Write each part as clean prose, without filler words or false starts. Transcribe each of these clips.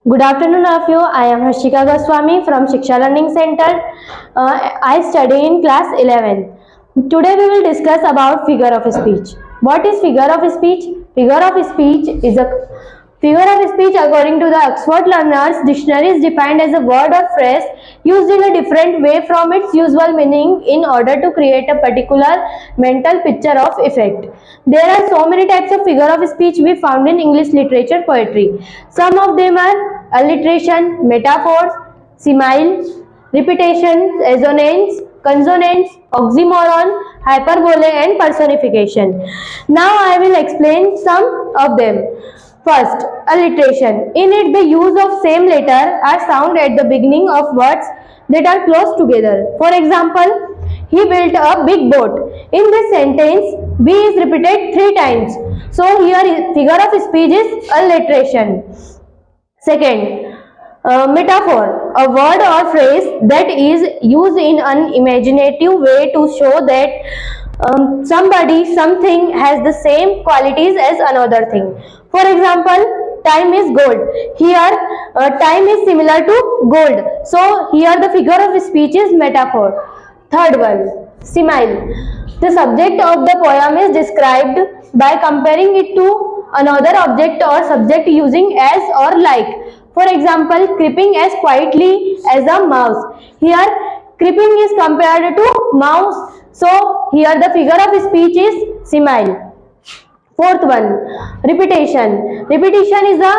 Good afternoon, all of you. I am Harshika Goswami from Shiksha Learning Center. I study in class 11. Today we will discuss about figure of speech. What is figure of speech? Figure of speech is a figure of speech according to the Oxford Learners Dictionary is defined as a word or phrase used in a different way from its usual meaning in order to create a particular mental picture of effect. There are so many types of figure of speech we found in English literature poetry. Some of them are alliteration, metaphors, simile, repetition, assonance, consonance, oxymoron, hyperbole and personification. Now I will explain some of them. First, alliteration. In it, the use of same letter or sound at the beginning of words that are close together. For example, he built a big boat. In this sentence, B is repeated 3 times. So here figure of speech is alliteration. Second, metaphor, a word or phrase that is used in an imaginative way to show that somebody, something has the same qualities as another thing. For example, time is gold. Here, time is similar to gold. So, here the figure of speech is metaphor. Third one, simile. The subject of the poem is described by comparing it to another object or subject using as or like. For example, creeping as quietly as a mouse. Here, creeping is compared to mouse. So, here the figure of speech is simile. Fourth one, repetition. Repetition is a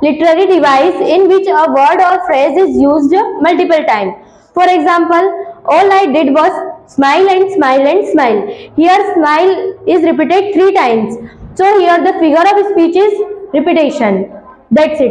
literary device in which a word or phrase is used multiple times. For example, all I did was smile and smile and smile. Here smile is repeated 3 times. So here the figure of speech is repetition. That's it.